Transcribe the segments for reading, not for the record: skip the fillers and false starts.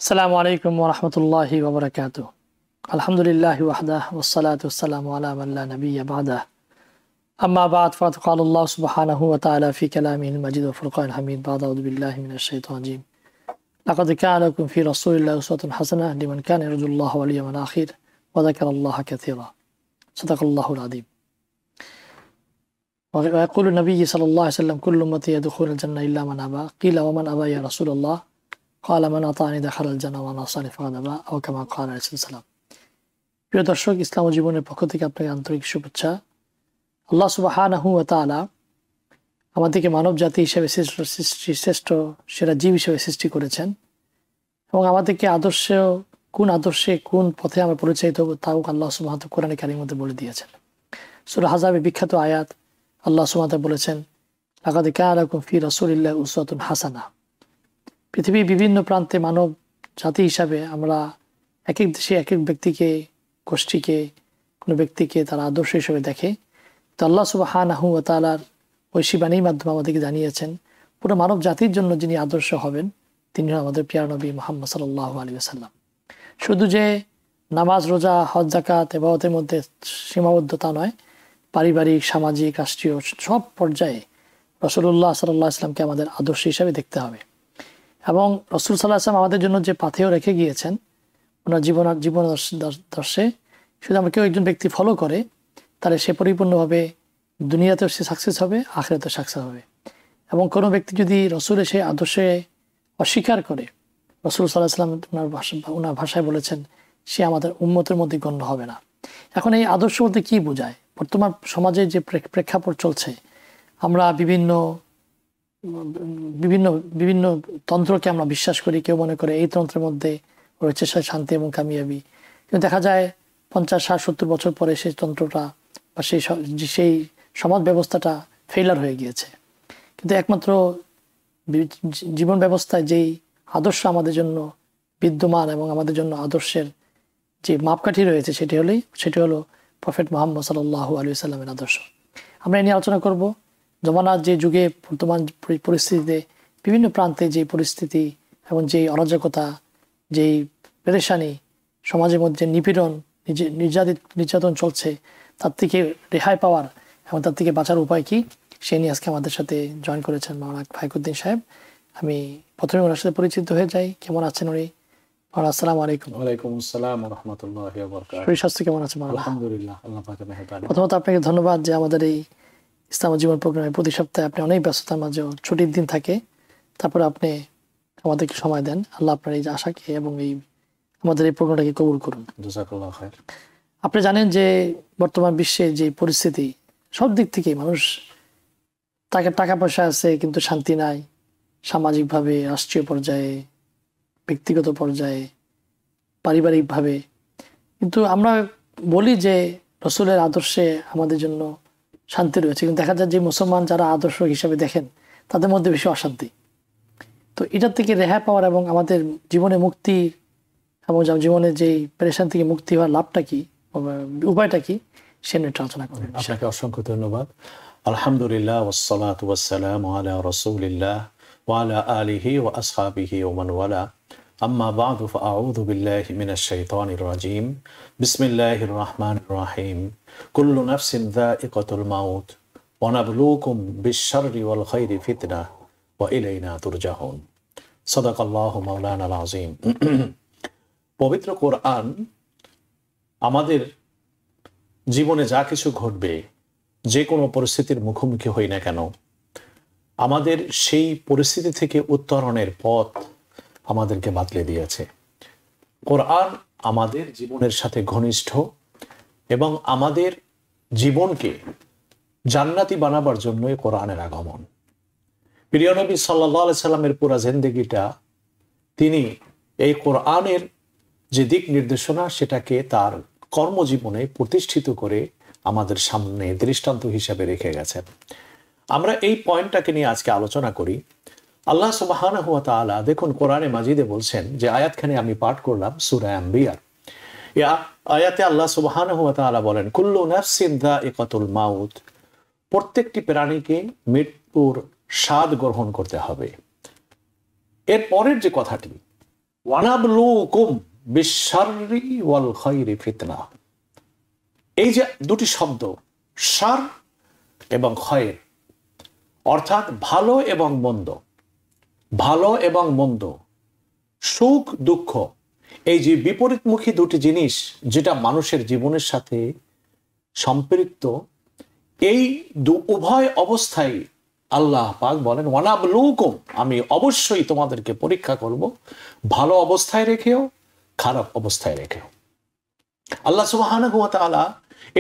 আসসালামু আলাইকুম ওয়া রাহমাতুল্লাহি ওয়া বারাকাতুহু। আলহামদুলিল্লাহি ওয়াহদাহু ওয়াসসালাতু ওয়াসসালামু আলা মান লা নাবিয়্যা বা'দাহু। আম্মা বা'দ ফাকাদ ক্বালা আল্লাহু সুবহানাহু ওয়া তাআলা ফি কালামিহিল মাজিদ ওয়া ফুরকানিল হামিদ। বা'দা আউযু বিল্লাহি মিনাশ শাইতানির রাজীম। লাকাদ কানা লাকুম ফি রাসূলিল্লাহি উসওয়াতুন হাসানাহ লিমান কানা ইয়ারজুল্লাহা ওয়াল ইয়াওমাল আখির ওয়া যাকারাল্লাহা কাসীরা। সাদাকাল্লাহুল আযীম। ويقول النبي صلى الله عليه وسلم كل أمتي يدخلون الجنة إلا من أبى قيل ومن أبى يا رسول الله قال من أطاعني دخل الجنة ومن عصاني فقد أبى أو كما قال عليه السلام। প্রিয় দর্শক, ইসলাম ও জীবনের পক্ষ থেকে আপনাকে আন্তরিক শুভেচ্ছা। আল্লাহ সুবহানাহু ওয়া তাআলা আমাদেরকে মানব জাতি হিসেবে শ্রেষ্ঠ সেরা জীব হিসেবে সৃষ্টি করেছেন এবং আমাদেরকে আদর্শে কোন পথে আমরা পরিচালিত হব তাও আল্লাহ সুবহানাহু ওয়া তাআলা কোরআনে কারীমের মধ্যে বলে দিয়েছেন। সূরা আহজাবের বিখ্যাত আয়াত আল্লাহ সুবহানাহু ওয়া তাআলা বলেছেন, লাকাদ কানা লাকুম ফি রাসূলিল্লাহি উসওয়াতুন হাসানাহ। পৃথিবীর বিভিন্ন প্রান্তে মানব জাতি হিসাবে আমরা এক এক দেশে এক এক ব্যক্তিকে, গোষ্ঠীকে, কোনো ব্যক্তিকে তারা আদর্শ হিসেবে দেখে। তো আল্লাহ সুবহানাহু ওয়া তাআলার ঐশী বাণীর মাধ্যমে আমাদেরকে জানিয়েছেন পুরো মানব জাতির জন্য যিনি আদর্শ হবেন তিনি আমাদের প্রিয় নবী মুহাম্মদ সাল্লাল্লাহু আলাইহি ওয়াসাল্লাম। শুধু যে নামাজ, রোজা, হজ, যাকাত, ইবাদতের মধ্যে সীমাবদ্ধতা নয়, পারিবারিক, সামাজিক, রাষ্ট্রীয় সব পর্যায়ে রাসূলুল্লাহ সাল্লাল্লাহু আলাইহি ওয়াসাল্লামকে আমাদের আদর্শ হিসেবে দেখতে হবে। এবং রাসূল সাল্লাল্লাহু আলাইহি ওয়াসাল্লাম আমাদের জন্য যে পাথেয় রেখে গিয়েছেন ওনার জীবন দর্শে, শুধু আমরা কেউ একজন ব্যক্তি ফলো করে তাহলে সে পরিপূর্ণভাবে দুনিয়াতেও সে সাকসেস হবে, আখিরাতেও সাকসেস হবে। এবং কোনো ব্যক্তি যদি রসুলের সেই আদর্শে অস্বীকার করে, রাসূল সাল্লাল্লাহু আলাইহি ওয়াসাল্লাম ওনার ভাষায় বলেছেন সে আমাদের উম্মতের মধ্যে গণ্য হবে না। এখন এই আদর্শ বলতে কী বোঝায়? বর্তমান সমাজে যে প্রেক্ষাপট চলছে, আমরা বিভিন্ন বিভিন্ন বিভিন্ন তন্ত্রকে আমরা বিশ্বাস করি। কেউ মনে করে এই তন্ত্রের মধ্যে রয়েছে শান্তি এবং কামিয়াবি, কিন্তু দেখা যায় 50, 60, 70 বছর পরে সেই তন্ত্রটা বা সেই সমাজ ব্যবস্থাটা ফেইলার হয়ে গিয়েছে। কিন্তু একমাত্র জীবন ব্যবস্থায় যেই আদর্শ আমাদের জন্য বিদ্যমান এবং আমাদের জন্য আদর্শের যে মাপকাঠি রয়েছে সেটি হলো প্রফেট মুহাম্মদ সাল্লাল্লাহু আলাইহি ওয়াসাল্লামের আদর্শ। আমরা এ নিয়ে আলোচনা করব। জমানার যে যুগে, বর্তমান পরিস্থিতিতে বিভিন্ন প্রান্তে যে পরিস্থিতি এবং যেই অরাজকতা, যেই পেরেশানি, সমাজের মধ্যে নিপীড়ন, নির্যাতন চলছে, তার থেকে রেহাই পাওয়ার এবং তার থেকে বাঁচার উপায় কি, সে নিয়ে আজকে আমাদের সাথে জয়েন করেছেন মাওলানা ফাইকুদ্দিন সাহেব। আমি প্রথমে ওনার সাথে পরিচিত হয়ে যাই। কেমন আছেন উনি? আসসালামু আলাইকুম। ওয়ালাইকুম আসসালাম ওয়া রাহমাতুল্লাহি ওয়া বারাকাতুহু। শরীর স্বাস্থ্য কেমন আছে মাওলানা? আলহামদুলিল্লাহ, আল্লাহ পাকের মেহেরবানি। প্রথমত আপনাকে ধন্যবাদ যে আমাদের এই ইসলাম জীবন প্রোগ্রামে প্রতি সপ্তাহে আপনি অনেক ব্যস্ততার মাঝেও ছুটির দিন থাকে, তারপরে আপনি আমাদেরকে সময় দেন। আল্লাহ আপনার এই আশাকে এবং এই আমাদের এই প্রোগ্রামটাকে কবুল করুন। জাযাকাল্লাহু খাইর। আপনি জানেন যে বর্তমান বিশ্বে যে পরিস্থিতি, সব দিক থেকে মানুষ টাকা পয়সা আছে কিন্তু শান্তি নাই, সামাজিকভাবে, রাষ্ট্রীয় পর্যায়ে, ব্যক্তিগত পর্যায়ে, পারিবারিকভাবে। কিন্তু আমরা বলি যে রসুলের আদর্শে আমাদের জন্য শান্তি রয়েছে, কিন্তু দেখা যায় যে মুসলমান যারা আদর্শ হিসাবে দেখেন তাদের মধ্যে বেশি অশান্তি। তো এটার থেকে রেহাই পাওয়ার এবং আমাদের জীবনে মুক্তি এবং জীবনের যেই পেরেশান থেকে মুক্তি হওয়ার লাভটা কি, উপায়টা কি, সে নিয়ে আলোচনা করেন। আপনাকে অসংখ্য ধন্যবাদ। আলহামদুলিল্লাহ ওয়াসসালাতু ওয়াসসালামু আলা রাসূলিল্লাহ ওয়া আলা আলিহি ওয়া আসহাবিহি ওয়া মান ওয়ালা। আম্মা বা'দু ফাআউযু বিল্লাহি মিনাশ শাইতানির রাজীম। বিসমিল্লাহির রাহমানির রাহিম। কুল্লু নাফসিন যায়িকাতুল মাউত ওয়া নাবলুকুম বিশ-শাররি ওয়াল খাইরি ফিতনাহ ওয়া ইলাইনা তুরজাউন। সাদাকাল্লাহু মাওলানাল আযীম। পবিত্র কোরআন আমাদের জীবনে যা কিছু ঘটবে, যে কোনো পরিস্থিতির মুখোমুখি হই না কেন, আমাদের সেই পরিস্থিতি থেকে উত্তরণের পথ আমাদেরকে বাতলে দিয়েছে। কোরআন আমাদের জীবনের সাথে ঘনিষ্ঠ এবং আমাদের জীবনকে জান্নাতি বানাবার জন্যই কোরআনের আগমন। প্রিয় নবী সাল্লাল্লাহু আলাইহি সাল্লামের পুরা জিন্দেগিটা তিনি এই কোরআনের যে দিক নির্দেশনা সেটাকে তার কর্মজীবনে প্রতিষ্ঠিত করে আমাদের সামনে দৃষ্টান্ত হিসাবে রেখে গেছেন। আমরা এই পয়েন্টটাকে নিয়ে আজকে আলোচনা করি। আল্লাহ সুবহানাহু ওয়া তাআলা দেখুন কোরআনে মাজিদে বলছেন, যে আয়াতখানে আমি পাঠ করলাম সূরা আম্বিয়া, এই আয়াতে আল্লাহ সুবহানাহু ওয়া তাআলা বলেন, কুল্লু নাফসিন যায়িকাতুল মাউত, প্রত্যেকটি প্রাণীকে মৃত্যুর স্বাদ গ্রহণ করতে হবে। এর পরের যে কথাটি, ওয়ানাবলুকুম বিশ-শাররি ওয়াল খায়রি ফিতনা। এই যে দুটি শব্দ শার এবং খয়ের, অর্থাৎ ভালো এবং মন্দ, ভালো এবং মন্দ, সুখ দুঃখ, এই যে বিপরীতমুখী দুটি জিনিস যেটা মানুষের জীবনের সাথে সম্পৃক্ত, এই উভয় অবস্থায় আল্লাহ পাক বলেন ওয়ানাবলুকুম, আমি অবশ্যই তোমাদেরকে পরীক্ষা করব, ভালো অবস্থায় রেখেও খারাপ অবস্থায় রেখেও। আল্লাহ সুবহানাহু ওয়া তাআলা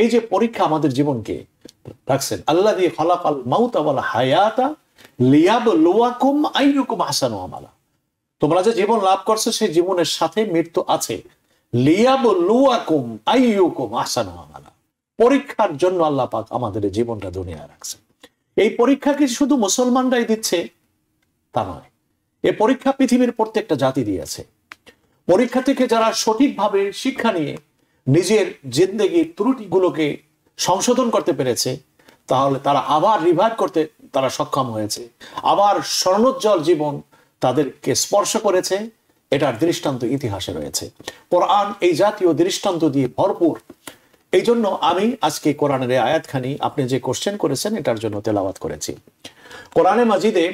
এই যে পরীক্ষা আমাদের জীবনকে রাখছেন, আল্লাযী খালাকাল মাউতা ওয়াল হায়াতা লিয়াবলুয়াকুম আইয়ুকুম আহসানু আমালা, তোমরা যে জীবন লাভ করছো সেই জীবনের সাথে মৃত্যু আছে, লিয়াবলুয়াকুম আইয়ুকুম আহসানু আমালা, পরীক্ষার জন্য আল্লাহ পাক আমাদের জীবনটা দুনিয়ায় রাখছে। এই পরীক্ষা কি শুধু মুসলমানরাই দিচ্ছে তা নয়, এই পরীক্ষা পৃথিবীর প্রত্যেকটা জাতি দিয়েছে। পরীক্ষা থেকে যারা সঠিকভাবে শিক্ষা নিয়ে নিজের জিন্দেগির ত্রুটিগুলোকে সংশোধন করতে পেরেছে, তাহলে তারা আবার রিভাইভ করতে তারা সক্ষম হয়েছে, আবার স্বর্ণোজ্জ্বল জীবন তাদেরকে স্পর্শ করেছে। এটার দৃষ্টান্ত ইতিহাসে রয়েছে। কোরআন এই জাতীয় দৃষ্টান্ত দিয়ে ভরপুর। এই জন্য আমি আজকে কোরআনের আয়াতখানি আপনি যে কোশ্চেন করেছেন এটার জন্য তেলাওয়াত করেছি। কোরআনে মাজিদে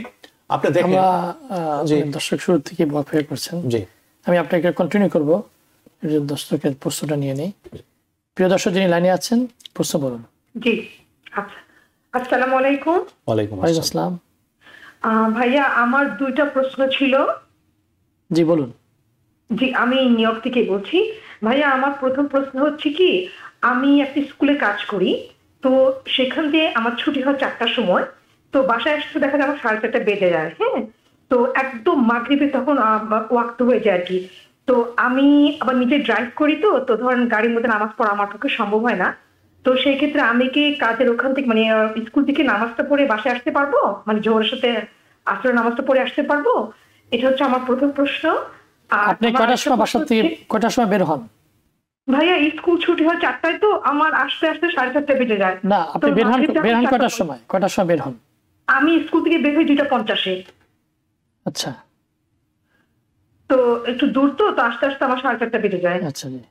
আপনি দেখেন, দর্শক শুরু থেকে বফে করছেন, জি আমি আপনাকে কন্টিনিউ করব, দর্শকের প্রশ্নটা নিয়ে নেই। প্রিয় দর্শক যিনি লাইনে আছেন প্রশ্ন বলুন। জি আচ্ছা, আসসালামু আলাইকুম। ওয়ালাইকুম আসসালাম। ভাইয়া আমার দুইটা প্রশ্ন ছিল। জি বলুন। জি আমি নিউ ইয়র্ক থেকে বলছি। ভাইয়া আমার প্রথম প্রশ্ন হচ্ছে কি, আমি একটা স্কুলে কাজ করি, তো সেখান দিয়ে আমার ছুটি হয় 4টার সময়, তো বাসায় আসতে দেখা যায় আমার 4:30 বেজে যায়। হ্যাঁ, তো একদম মাগরিবে তখন ওয়াক্ত হয়ে যায় আর কি। তো আমি আবার নিজে ড্রাইভ করি, তো ধরেন গাড়ির মধ্যে নামাজ পড়া আমার পক্ষে সম্ভব হয় না। তো সেই ক্ষেত্রে আমি কি কাজের ওখান থেকে মানে স্কুল থেকে নামাজটা পড়ে বাসায় আসতে পারবো, মানে জোহরের সাথে আসরের নামাজটা পড়ে আসতে পারবো? এটা হচ্ছে আমার প্রথম প্রশ্ন। আপনি কয়টার সময় বাসা থেকে কয়টার সময় বের হন? ভাইয়া স্কুল ছুটি হয় 4টায়, তো আমার আসতে আসতে 4:30 বেজে যায়। না আপনি বের হন কয়টার সময় বের হন? আমি স্কুল থেকে বের হই 2:50-এ। আচ্ছা, তো একটু দূর, তো আস্তে আস্তে আমার 4:30 বেজে যায়। আচ্ছা জি।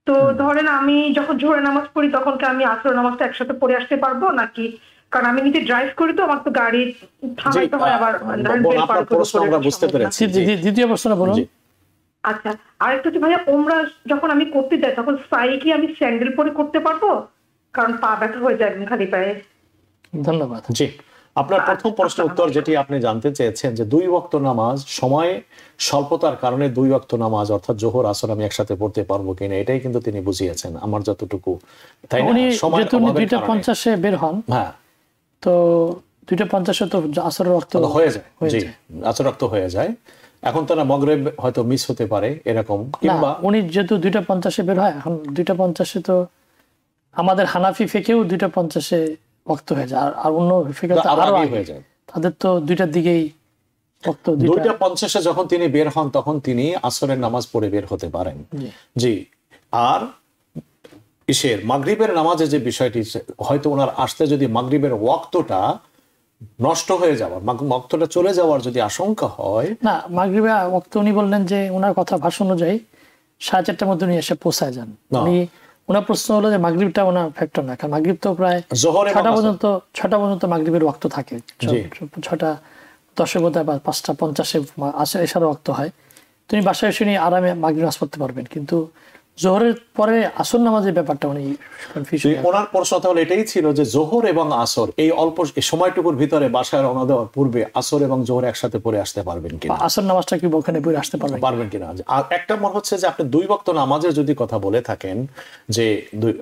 তো ধরেন আমি যখন জোহরের নামাজ পড়ি তখন কি আমি আসরের নামাজটা একসাথে পড়ে আসতে পারবো নাকি? কারণ আমি নিজে ড্রাইভ করি, তো আমার তো গাড়ি থামাইতে হয় আবার। দ্বিতীয় প্রশ্ন বলুন। আচ্ছা, আরেকটা হচ্ছে ভাইয়া, ওমরা যখন আমি করতে যাই তখন সাই কি আমি স্যান্ডেল পরে করতে পারবো? কারণ পা ব্যথা হয়ে যায় খালি পায়ে। ধন্যবাদ। জি, আপনার প্রথম প্রশ্নের উত্তর যেটি আপনি জানতে চেয়েছেন যে 2 ওয়াক্ত নামাজ সময় স্বল্পতার কারণে 2 ওয়াক্ত নামাজ অর্থাৎ জোহর আসর আমি একসাথে পড়তে পারবো কিনা, এটাই কিন্তু তিনি বুঝিয়েছেন আমার যতটুকু, তাই না? সময় 2:50-এ বের হন, হ্যাঁ, তো 2:50-এ তো আসরের ওয়াক্ত হয়ে যায়। জি, আসর ওয়াক্ত হয়ে যায়। এখন তারা মাগরিব হয়তো মিস হতে পারে এরকম, কিংবা উনি যেহেতু 2:50-এ বের হয়, এখন 2:50-এ তো আমাদের হানাফি ফিকেও 2:50-এ ওয়াক্ত হয়ে যায়, আর অন্য ফিকে তো আরো আগে হয়ে যায়। তাদের তো 2টার দিকেই ওয়াক্ত। 2:50-এ যখন তিনি বের হন তখন তিনি আসরের নামাজ পড়ে বের হতে পারেন। জি, আর ইশের মাগরিবের নামাজের যে বিষয়টি, হয়তো ওনার আসতে যদি মাগরিবের ওয়াক্তটা নষ্ট হয়ে যাওয়ার, ওয়াক্তটা চলে যাওয়ার যদি আশঙ্কা হয়, না মাগরিবের ওয়াক্ত উনি বললেন যে ওনার কথা ভাষণ অনুযায়ী 4:30টার মধ্যে উনি এসে পৌঁছায় যান। ওনার প্রশ্ন হলো যে মাগরিবটা ওনার ফ্যাক্টর না, কারণ মাগরিব তো প্রায় 6টা পর্যন্ত মাগরিবের ওয়াক্ত থাকে। 6:10 বা 5:50-এ এসার ওয়াক্ত হয়। তুমি বাসায় এসে নিয়ে আরামে মাগরিব নামাজ পড়তে পারবেন, কিন্তু জোহরের পরে আসর নামাজের ব্যাপারটা উনি কনফিউশন। ওনার প্রশ্ন তাহলে এটাই ছিল যে জোহর এবং আসর এই অল্প সময়টুকুর ভিতরে বাসায় রওনা দেওয়ার পূর্বে আসর এবং জোহর একসাথে পড়ে আসতে পারবেন কিনা, আসর নামাজটা কি ওখানে পড়ে আসতে পারবেন কিনা। আর একটা মনে হচ্ছে যে আপনি 2 ওয়াক্ত নামাজের যদি কথা বলে থাকেন, যে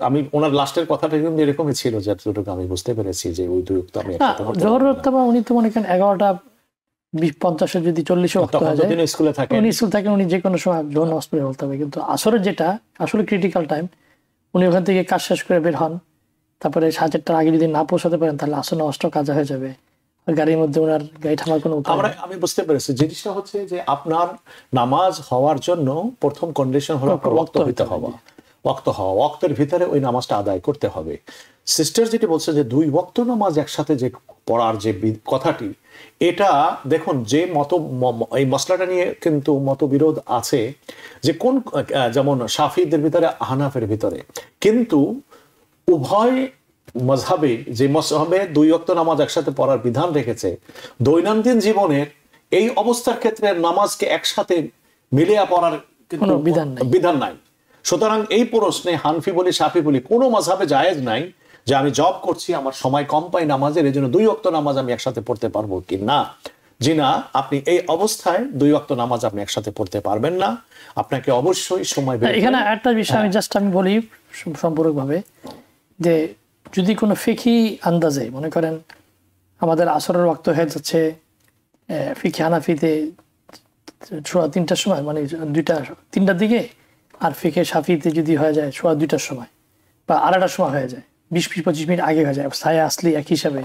আমি ওনার লাস্টের কথাটা কিন্তু এরকমই ছিল যে যতটুকু আমি বুঝতে পেরেছি যে ওই 2 ওয়াক্ত আমি একসাথে পড়তে জোহর উনি তো মনে করেন 11:50 যদি 40 ওয়াক্ত হয়ে যায়, উনি স্কুলে থাকেন, উনি যে কোনো সময় জোহর নামাজ পড়ে বলতে হবে। কিন্তু আসরের যেটা আসলে ক্রিটিক্যাল টাইম, উনি ওখান থেকে কাজ শেষ করে বের হন, তারপরে 4:30টার আগে যদি না পৌঁছাতে পারেন তাহলে আসর নামাজটাও কাজা হয়ে যাবে, গাড়ির মধ্যে ওনার গাড়ি থামার কোনো উপায় নেই। আমি বুঝতে পেরেছি জিনিসটা হচ্ছে যে আপনার নামাজ হওয়ার জন্য প্রথম কন্ডিশন হলো ওয়াক্ত হইতে হবে। ওয়াক্ত হওয়া, ওয়াক্তের ভিতরে ওই নামাজটা আদায় করতে হবে। সিস্টার যেটি বলছে যে 2 ওয়াক্ত নামাজ একসাথে যে পড়ার যে কথাটি, এটা দেখুন যে এই মশলাটা নিয়ে কিন্তু মতবিরোধ আছে যে কোন, যেমন শাফিদের ভিতরে, হানাফের ভিতরে, কিন্তু উভয় মযহাবে, যে মযহাবে 2 ওয়াক্ত নামাজ একসাথে পড়ার বিধান রেখেছে, দৈনন্দিন জীবনের এই অবস্থার ক্ষেত্রে নামাজকে একসাথে মিলিয়ে পড়ার কিন্তু বিধান নাই। সুতরাং এই প্রশ্নে হানফি বলি, শাফি বলি, কোনো মযহাবে জায়েজ নাই যে আমি জব করছি, আমার সময় কম পাই নামাজের, এই জন্য 2 ওয়াক্ত নামাজ আমি একসাথে পড়তে পারবো কি না। জি না, আপনি এই অবস্থায় 2 ওয়াক্ত নামাজ আপনি একসাথে পড়তে পারবেন না, আপনাকে অবশ্যই সময় বের করে। এখানে একটা বিষয় আমি বলি সম্পূর্ণভাবে, যে যদি কোনো ফিকহি আন্দাজে মনে করেন আমাদের আসরের ওয়াক্ত হয়ে যাচ্ছে ফিকহি হানাফিতে 3টার সময়, মানে 3টার দিকে, আর ফিকহে শাফিতে যদি হয়ে যায় 2টার সময় বা 2:30টার সময় হয়ে যায়, 20-25 মিনিট আগে হয়ে যায়, ছায়া আসলি এক হিসাবে,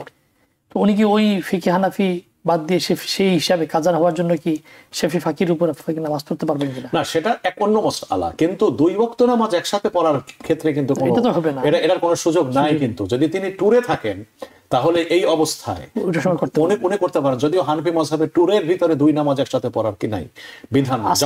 তো উনি কি ওই ফিকহি হানাফি বাদ দিয়ে সেই হিসাবে কাজা হওয়ার জন্য কি শেফি ফাকির উপর নামাজ পড়তে পারবেন কিনা? না, সেটা এক অন্য মাসআলা, কিন্তু 2 ওয়াক্ত নামাজ একসাথে পড়ার ক্ষেত্রে কিন্তু এটা তো হবে না, এটার কোনো সুযোগ নাই। কিন্তু যদি তিনি ট্যুরে থাকেন তাহলে এই অবস্থায় উনি করতে পারেন, যদিও হানফি মাযহাবে ট্যুরের ভিতরে 2 নামাজ একসাথে পড়ার কি নাই, বিধান আছে,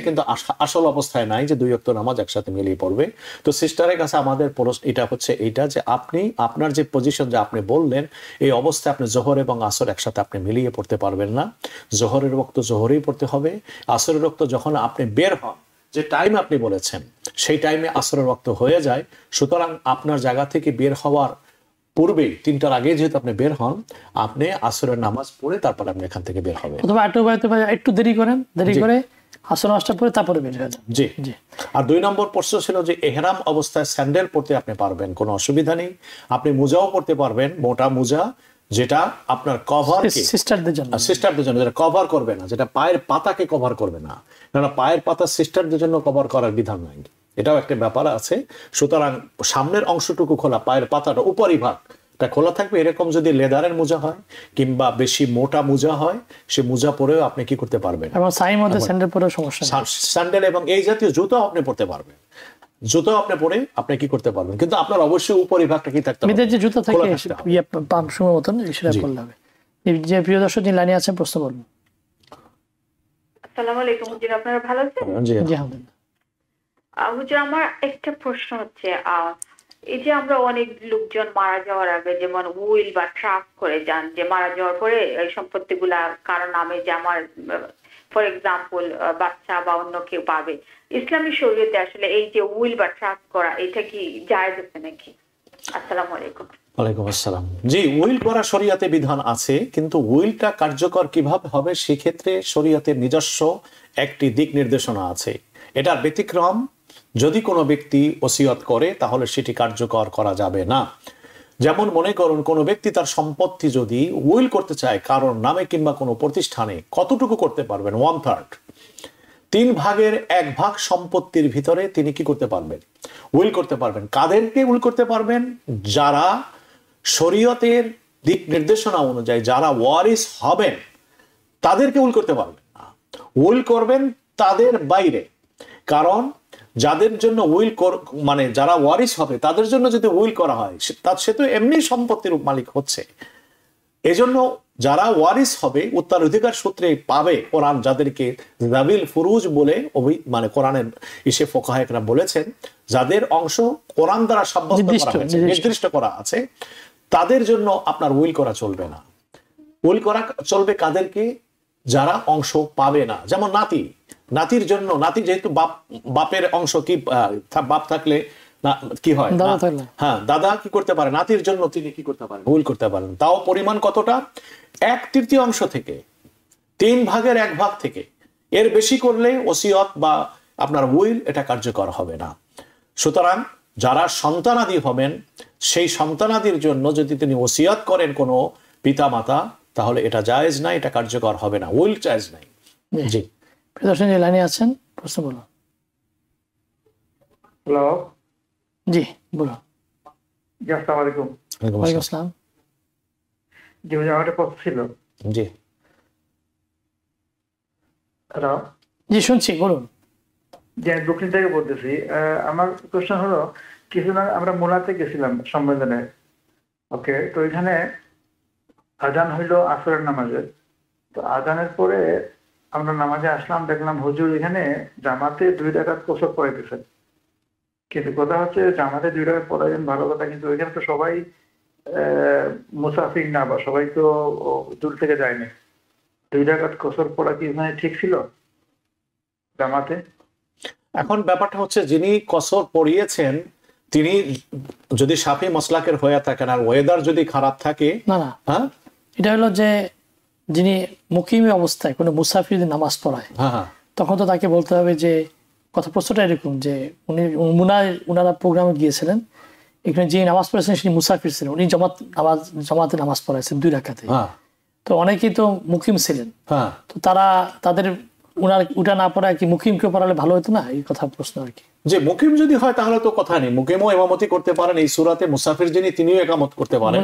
কিন্তু আসল অবস্থায় নাই যে 2 ওয়াক্ত নামাজ একসাথে মিলিয়ে পড়বে। তো সিস্টারের কাছে আমাদের এটা হচ্ছে এইটা, যে আপনি আপনার যে পজিশন যে আপনি বললেন, এই অবস্থায় আপনি জোহর এবং আসর একসাথে আপনি মিলিয়ে পড়তে পারবেন না। জোহরের ওয়াক্ত জোহরেই পড়তে হবে, আসরের ওয়াক্ত যখন আপনি বের হন, যে টাইম আপনি বলেছেন সেই টাইমে আসরের ওয়াক্ত হয়ে যায়। সুতরাং আপনার জায়গা থেকে বের হওয়ার পূর্বে 3টার আগে যেহেতু আপনি বের হন, আপনি আসরের নামাজ পড়ে তারপর আপনি এখান থেকে বের হবেন, অথবা একটু দেরি করেন, দেরি করে আসর নামাজটা পড়ে তারপরে বের হয়ে যান। জি জি। আর 2 নম্বর প্রশ্ন ছিল যে ইহরাম অবস্থায় স্যান্ডেল পরতে আপনি পারবেন, কোনো অসুবিধা নেই, আপনি মোজাও পরতে পারবেন, মোটা মোজা, যেটা আপনার কভার সিস্টারদের জন্য যেটা কভার করবে না, যেটা পায়ের পাতাকে কভার করবে না, কারণ পায়ের পাতা সিস্টারদের জন্য কভার করার বিধান নাই, এটাও একটা ব্যাপার আছে। সুতরাং সামনের অংশটুকু খোলা, পায়ের পাতাটা উপরিভাগটা খোলা থাকবে। এরকম যদি লেদারের মোজা হয় কিংবা বেশি মোটা মোজা হয়, সে মোজা পরেও আপনি কি করতে পারবেন, স্যান্ডেল এবং এই জাতীয় জুতো আপনি পরতে পারবেন, জুতো আপনি পরে আপনি কি করতে পারবেন, কিন্তু আপনার অবশ্যই উপরিভাগটা কি থাকতে হবে, যে জুতো থাকে পাম্প সময় মতন সেটা পরতে হবে। যে প্রিয় দর্শক যিনি লাইনে আছেন প্রশ্ন করুন। আসসালামু আলাইকুম হুজুর, আপনারা ভালো আছেন? জি আলহামদুলিল্লাহ। হুজুর, আমার একটা প্রশ্ন হচ্ছে, এই যে আমরা অনেক লোকজন মারা যাওয়ার আগে যেমন উইল বা ট্রাস্ট করে যান, যে মারা যাওয়ার পরে এই সম্পত্তিগুলা কারো নামে, যে আমার ফর এক্সাম্পল বাচ্চা বা অন্য কেউ পাবে, ইসলামী শরীয়তে আসলে এই যে উইল বা ট্রাস্ট করা, এটা কি জায়েজ আছে নাকি? আসসালামু আলাইকুম। ওয়ালাইকুম আসসালাম। জি, উইল করা শরীয়তে বিধান আছে, কিন্তু উইলটা কার্যকর কিভাবে হবে সেক্ষেত্রে শরীয়তের নিজস্ব একটি দিক নির্দেশনা আছে। এটার ব্যতিক্রম যদি কোনো ব্যক্তি ওসিয়ত করে তাহলে সেটি কার্যকর করা যাবে না। যেমন মনে করুন কোনো ব্যক্তি তার সম্পত্তি যদি উইল করতে চায় কারোর নামে কিংবা কোনো প্রতিষ্ঠানে, কতটুকু করতে পারবেন? 1/3, 3 ভাগের 1 ভাগ সম্পত্তির ভিতরে তিনি কি করতে পারবেন? উইল করতে পারবেন। কাদেরকে উইল করতে পারবেন? যারা শরীয়তের দিক নির্দেশনা অনুযায়ী যারা ওয়ারিস হবেন তাদেরকে উইল করতে পারবেন না। উইল করবেন তাদের বাইরে, কারণ যাদের জন্য উইল মানে যারা ওয়ারিস হবে তাদের জন্য যদি উইল করা হয় সে তো এমনি সম্পত্তির মালিক হচ্ছে। এজন্য যারা ওয়ারিস হবে উত্তরাধিকার সূত্রে পাবে, কোরআন যাদেরকে যাবিল ফুরুজ বলে মানে কোরআনের ইসে ফুকাহায়েরা বলেছেন, যাদের অংশ কোরআন দ্বারা সাব্যস্ত করা হয়েছে, নির্দিষ্ট করা আছে, তাদের জন্য আপনার উইল করা চলবে না। উইল করা চলবে কাদেরকে? যারা অংশ পাবে না। যেমন নাতির জন্য, নাতি যেহেতু বাপের অংশ কি বাপ থাকলে কি হয়, হ্যাঁ দাদা কি করতে পারে, নাতির জন্য তিনি কি করতে পারেন? উইল করতে পারেন। তাও পরিমাণ কতটা? 1/3 অংশ থেকে, 3 ভাগের 1 ভাগ থেকে। এর বেশি করলে ওসিয়ত বা আপনার উইল এটা কার্যকর হবে না। সুতরাং যারা সন্তানাদি হবেন সেই সন্তানাদির জন্য যদি তিনি ওসিয়ত করেন কোনো পিতা মাতা, তাহলে এটা জায়েজ নাই, এটা কার্যকর হবে না, উইল জায়েজ নাই। জি, প্রদর্শন লাইনে আছেন, প্রশ্ন বলুন। হ্যালো, জি বলুন। জি আসসালামু আলাইকুম। ওয়ালাইকুম আসসালাম। জি আমার একটা প্রশ্ন ছিল। জি হ্যালো, জি শুনছি, বলুন। যে আমি ব্রুকলিন থেকে বলতেছি। আমার কোশ্চেন হলো, কিছুদিন আগে আমরা মোলাতে গেছিলাম সম্মেলনে। ওকে, তো এখানে আজান হইলো আসরের নামাজের। তো আজানের পরে আমরা নামাজে আসলাম, দেখলাম হুজুর এখানে জামাতে 2 রাকাত কসর পড়াইতেছেন। কিন্তু কথা হচ্ছে জামাতে 2 রাকাত পড়াইছেন ভালো কথা, কিন্তু এখানে তো সবাই মুসাফির না, বা সবাই তো দূর থেকে যায়নি। 2 রাকাত কসর পড়া কি মানে ঠিক ছিল জামাতে? এখন ব্যাপারটা হচ্ছে, যিনি কসর পড়িয়েছেন তিনি যদি শাফি মাসলাকের হয়ে থাকেন আর ওয়েদার যদি খারাপ থাকে, না না, হ্যাঁ এটা হলো যে যিনি মুকিমি অবস্থায় কোনো মুসাফির যদি নামাজ পড়ায়, হ্যাঁ হ্যাঁ তখন তো তাকে বলতে হবে যে, কথা প্রশ্নটা এরকম যে উনারা প্রোগ্রামে গিয়েছিলেন, এখানে যিনি নামাজ পড়েছেন তিনি মুসাফির ছিলেন, উনি জামাতে নামাজ পড়াইছেন 2 রাকাতে। হ্যাঁ তো অনেকেই তো মুকিম ছিলেন, হ্যাঁ তো তাদের উটা না পড়ায় কি মুকিমকে পড়ালে ভালো হতো না, এই কথা প্রশ্ন আর কি। যে মুকিম যদি হয় তাহলে তো কথা নেই, মুকিমও ইমামতি করতে পারেন এই সূরাতে। মুসাফির যিনি তিনিও ইমামত করতে পারেন।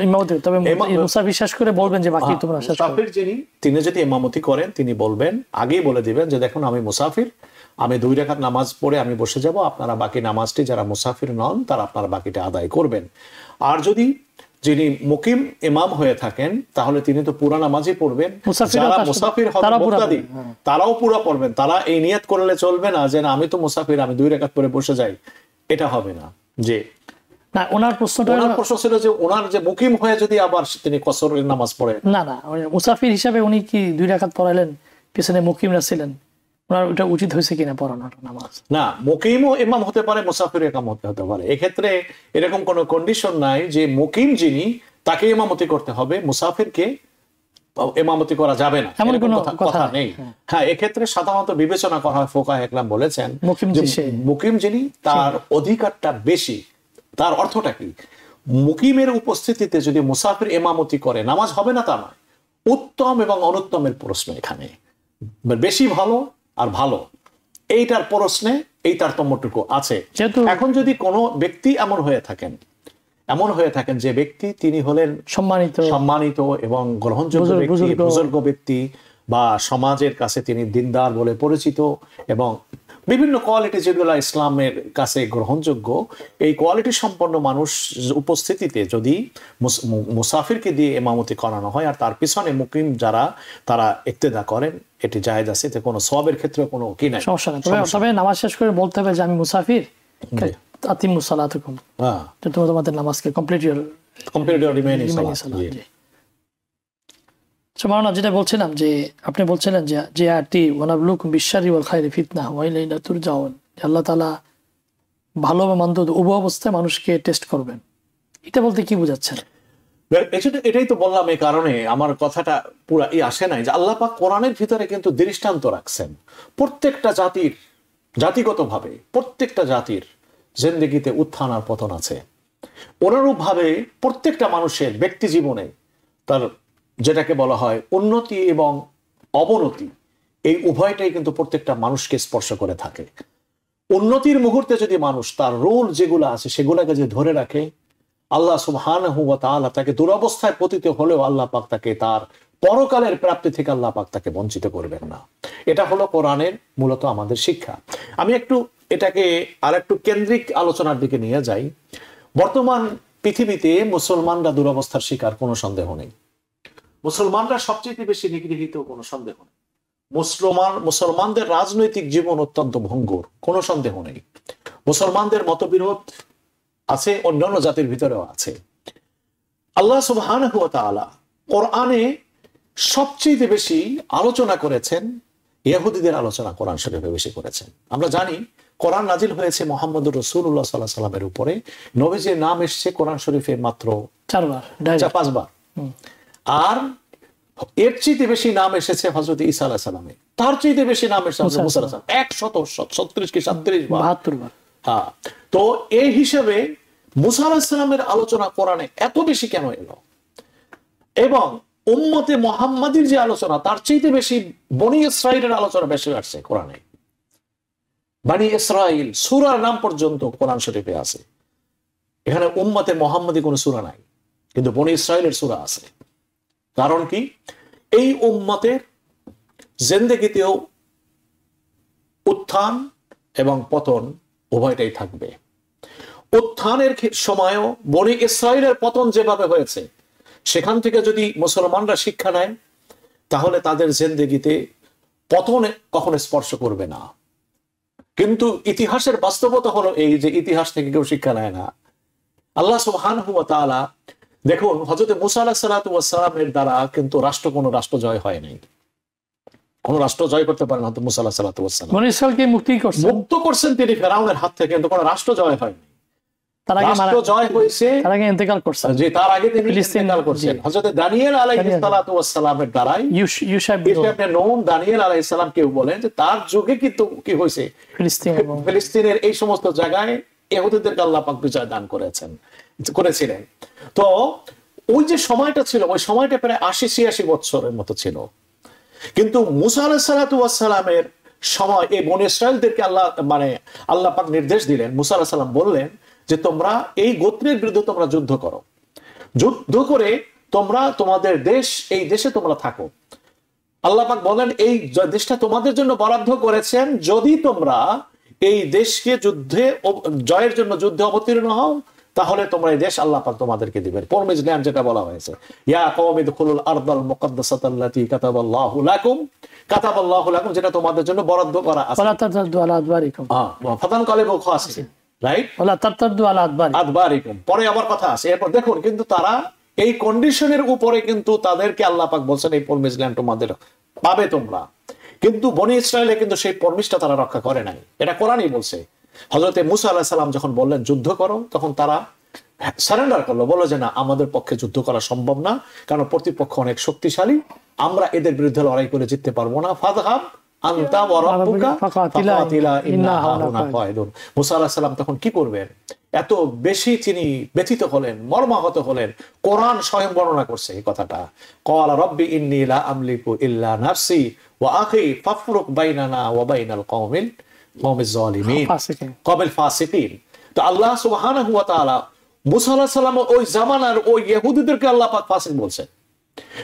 তবে মুসাফির শেষ করে বলবেন যে বাকি তোমরা শেষ করো। মুসাফির যিনি, তিনি যদি ইমামতি করেন তিনি বলবেন, আগেই বলে দিবেন যে দেখুন আমি মুসাফির, আমি 2 রাকাত নামাজ পড়ে আমি বসে যাব, আপনারা বাকি নামাজটি যারা মুসাফির নন তারা আপনারা বাকিটা আদায় করবেন। আর যদি যিনি মুকিম ইমাম হয়ে থাকেন তাহলে তিনি তো পুরা নামাজই পড়বেন। যারা মুসাফির হবেন মুক্তাদি তারাও পুরো পড়বেন। তারা এই নিয়ত করলে চলবে না যে না আমি তো মুসাফির, আমি 2 রাকাত পড়ে বসে যাই, এটা হবে না। যে না, ওনার প্রশ্ন ছিল যে ওনার যে মুকিম হয়ে যদি আবার তিনি কসরের নামাজ পড়ে, না না, মুসাফির হিসাবে উনি কি 2 রাকাত পড়ালেন, পিছনে মুকিমরা ছিলেন, ওনার ওটা উচিত হয়েছে কিনা পড়ানোর নামাজ? না, মুকিমও ইমাম হতে পারে, মুসাফির ইমাম হতে পারে। এক্ষেত্রে এরকম কোনো কন্ডিশন নাই যে মুকিম যিনি তাকে ইমামতি করতে হবে, মুসাফিরকে ইমামতি করা যাবে না, এমন কোনো কথা নেই। হ্যাঁ, এক্ষেত্রে সাধারণত বিবেচনা করা হয়, ফোকাহে একরাম বলেছেন মুকিম যিনি তার অধিকারটা বেশি। তার অর্থটা কি? মুকিমের উপস্থিতিতে যদি মুসাফির ইমামতি করে নামাজ হবে না তা নয়, উত্তম এবং অনুত্তমের প্রশ্ন এখানে, বেশি ভালো আর ভালো এইটার প্রশ্নে এই তারতম্যটুকু আছে। এখন যদি কোনো ব্যক্তি এমন হয়ে থাকেন যে ব্যক্তি তিনি হলেন সম্মানিত এবং গ্রহণযোগ্য ব্যক্তি, বুজুর্গ ব্যক্তি, বা সমাজের কাছে তিনি দিনদার বলে পরিচিত, এবং বিভিন্ন কোয়ালিটি যেগুলো ইসলামের কাছে গ্রহণযোগ্য, এই কোয়ালিটি সম্পন্ন মানুষ উপস্থিতিতে যদি মুসাফিরকে দিয়ে ইমামতি করানো হয় আর তার পিছনে মুকিম যারা তারা ইক্তেদা করেন, এটি জায়েজ আছে, এতে কোনো সওয়াবের ক্ষেত্রে কোনো কি নাই, সমস্যা নেই। তবে নামাজ শেষ করে বলতে হবে যে আমি মুসাফির, আতিমু সালাতুকুম, তোমরা তোমাদের নামাজকে কমপ্লিট ইউর রিমেইনিং সালাত। সুবহানাল্লাহ, যেটা বলছিলাম যে আপনি বলছিলেন যে আয়াতটি ওয়ানাবলুকুম বিশশারি ওয়াল খায়রি ফিতনাহ ওয়া ইলাইনা তুরজাউন, আল্লাহ তাআলা ভালো এবং মন্দ উভয় অবস্থায় মানুষকে টেস্ট করবেন, এটা বলতে কি বোঝাচ্ছেন? এটাই তো বললাম, এই কারণে আমার কথাটা পুরো আসে নাই যে আল্লাহ পাক কোরআনের ভিতরে কিন্তু দৃষ্টান্ত রাখছেন প্রত্যেকটা জাতির, জাতিগতভাবে প্রত্যেকটা জাতির জিন্দেগিতে উত্থান আর পতন আছে। অনুরূপ ভাবে প্রত্যেকটা মানুষের ব্যক্তি জীবনে তার যেটাকে বলা হয় উন্নতি এবং অবনতি, এই উভয়টাই কিন্তু প্রত্যেকটা মানুষকে স্পর্শ করে থাকে। উন্নতির মুহূর্তে যদি মানুষ তার রোল যেগুলো আছে সেগুলোকে যে ধরে রাখে, আল্লাহ সুবহানাহু ওয়া তাআলা তাকে দুরবস্থায় পতিত হলেও আল্লাহ পাক তাকে তার পরকালের প্রাপ্তি থেকে আল্লাহ পাক তাকে বঞ্চিত করবেন না। এটা হলো কোরআনের মূলত আমাদের শিক্ষা। আমি একটু এটাকে আর একটু কেন্দ্রিক আলোচনার দিকে নিয়ে যাই। বর্তমান পৃথিবীতে মুসলমানরা দুরবস্থার শিকার, কোনো সন্দেহ নেই। মুসলমানরা সবচেয়ে বেশি নিগৃহীত, কোনো সন্দেহ নেই। মুসলমানদের রাজনৈতিক জীবন অত্যন্ত ভঙ্গুর, কোনো সন্দেহ নেই। মুসলমানদের মতবিরোধ আছে, অন্যান্য জাতির ভিতরেও আছে। আল্লাহ সুবহানাহু ওয়া তাআলা কোরআনে সবচেয়ে বেশি আলোচনা করেছেন, ইহুদিদের আলোচনা কোরআন শরীফে বেশি করেছেন। আমরা জানি কোরআন নাজিল হয়েছে মুহাম্মদুর রাসূলুল্লাহ সাল্লাল্লাহু আলাইহি ওয়াসাল্লামের উপরে। নবীজির নাম এসেছে কোরআন শরীফে মাত্র 4 বার, আর এর চেয়ে বেশি নাম এসেছে হযরত ঈসা আলাইহিস সালামে, তার চেয়ে বেশি নাম এসেছে মুসা আলাইহিস সালাম, 137 কি 37 বার, 72 বার। হ্যাঁ, তো এই হিসেবে মুসা আলাইহিস সালামের আলোচনা কোরআনে এত বেশি কেন এলো? এবং উম্মতে মুহাম্মাদির যে আলোচনা তার চেয়ে বেশি বনি ইসরাইলের আলোচনা বেশি আসছে কোরআনে। বনি ইসরাইল সূরার নাম পর্যন্ত কোরআন শরীফে আছে। এখানে উম্মতে মুহাম্মাদি কোনো সূরা নাই, কিন্তু বনি ইসরাইলের সূরা আছে। কারণ কি? এই উম্মতের জিন্দেগিতেও উত্থান এবং পতন উভয়টাই থাকবে। উত্থানের সময়ও বনি ইসরাইলের পতন যেভাবে হয়েছে, সেখান থেকে যদি মুসলমানরা শিক্ষা নেয় তাহলে তাদের জিন্দেগিতে পতন কখনো স্পর্শ করবে না। কিন্তু ইতিহাসের বাস্তবতা হলো এই যে ইতিহাস থেকে কেউ শিক্ষা নেয় না। আল্লাহ সুবহানাহু ওয়া তাআলা দেখুন, হযরত মুসা আলাইহিস সালাতু ওয়াস সালামের দ্বারা কিন্তু কোনো রাষ্ট্র জয় হয় নাই, কোনো রাষ্ট্র জয় করতে পারেন হযরত মুসা আলাইহিস সালাতু ওয়াস সালাম। বনী ইসরাইলকে মুক্ত করছেন তিনি ফেরাউনের হাত থেকে, কিন্তু কোনো রাষ্ট্র জয় হয়নি। তার আগে রাষ্ট্র জয় হয়েছে, তার আগে ইন্তেকাল করছেন, যে তার আগে তিনি ইন্তেকাল করছেন হযরত দানিয়েল আলাইহিস সালাতু ওয়াস সালামের দ্বারাই। ইউশা ইবনে নুন দানিয়েল আলাইহিস সালাম কেউ বলেন যে তার যুগে কিন্তু কি হয়েছে, ফিলিস্তিনের এই সমস্ত জায়গায় ইহুদিদেরকে আল্লাহ পাক বিজয় দান করেছিলেন। তো ওই যে সময়টা ছিল, ওই সময়টা প্রায় ৮০-৮৬ বছরের মতো ছিল। কিন্তু মুসা আলাইহিস সালাতু ওয়াস সালামের সময় এই বনী ইসরাইলদেরকে আল্লাহ পাক নির্দেশ দিলেন। মুসা আলাইহিস সালাম বললেন যে তোমরা এই গোত্রের বিরুদ্ধে তোমরা যুদ্ধ করো, যুদ্ধ করে তোমরা তোমাদের দেশ, এই দেশে তোমরা থাকো। আল্লাহ পাক বলেন এই দেশটা তোমাদের জন্য বরাদ্দ করেছেন, যদি তোমরা এই দেশকে জয়ের জন্য যুদ্ধে অবতীর্ণ হও তাহলে তোমরা এই দেশ আল্লাহ পাক তোমাদেরকে দিবেন। প্রমিস ল্যান্ড যেটা বলা হয়েছে, ইয়া কওমি দুখুলুল আরদাল মুকাদ্দাসাতাল্লাতী কাতাবাল্লাহু লাকুম, যেটা তোমাদের জন্য বরাদ্দ করা আছে। ওয়ালা তারতাদু আলা আদবারিকুম, ফাতান কালিবু খাসিন, রাইট, ওয়ালা তারতাদু আলা আদবারিকুম, পরে আবার কথা আছে। এরপর দেখুন, কিন্তু তারা এই কন্ডিশনের উপরে কিন্তু তাদেরকে আল্লাহ পাক বলছেন এই প্রমিস ল্যান্ড তোমাদের পাবে তোমরা। কিন্তু বনী ইসরায়েলে কিন্তু সেই প্রমিসটা তারা রক্ষা করে নাই, এটা কোরআনই বলছে। হযরত মুসা আলাইহিস সালাম যখন বললেন যুদ্ধ করো, তখন তারা সারেন্ডার করলো, বললো যে না, আমাদের পক্ষে যুদ্ধ করা সম্ভব না, কারণ প্রতিপক্ষ অনেক শক্তিশালী, আমরা এদের বিরুদ্ধে লড়াই করে জিততে পারবো না। ফাযহাব আনতা ওয়া রাব্বুকা ফাকাতিলা ইন্না হাউনা কায়িদুন। মুসা আলাইহিস সালাম তখন কি করবেন, এত বেশি তিনি ব্যথিত হলেন, মর্মাহত হলেন। কোরআন স্বয়ং বর্ণনা করছে এই কথাটা, ক্বালা রাব্বি ইন্নী লা আমলিকু ইল্লা নাফসি ওয়া আখি ফাফরুক বাইনানা ওয়া বাইনাল কওমিজ জালিমিন ক্বাবিল ফাসিকিন। তো আল্লাহ সুবহানাহু ওয়া তাআলা মুসা আলাইহিস সালাম ওই জামানার ওই ইহুদিদেরকে আল্লাহ পাক ফাসিক বলছেন,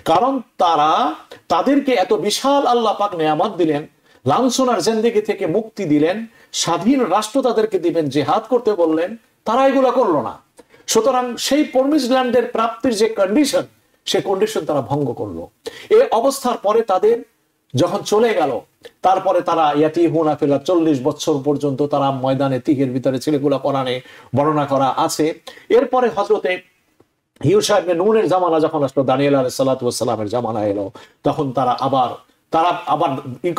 কারণ তাদেরকে এত বিশাল আল্লাহ পাক নেয়ামত দিলেন, লাঞ্ছনার জিন্দেগি থেকে মুক্তি দিলেন, স্বাধীন রাষ্ট্র তাদেরকে দিবেন, জিহাদ করতে বললেন, তারা এগুলো করলো না। সুতরাং সেই প্রমিস ল্যান্ডের প্রাপ্তির যে কন্ডিশন, সেই কন্ডিশন তারা ভঙ্গ করলো। এই অবস্থার পরে তাদের যখন চলে গেল, তারপরে তারা ইয়াতিহুনা ফিল 40 বছর পর্যন্ত তারা ময়দানে তিহের ভিতরে ছিল, এগুলো কোরআনে বর্ণনা করা আছে। এরপরে হযরতে ইউশা ইবনে নুনের জামানা যখন আসলো, দানিয়েল আলাইহিস সালাতু ওয়াস সালামের জামানা এলো, তখন তারা আবার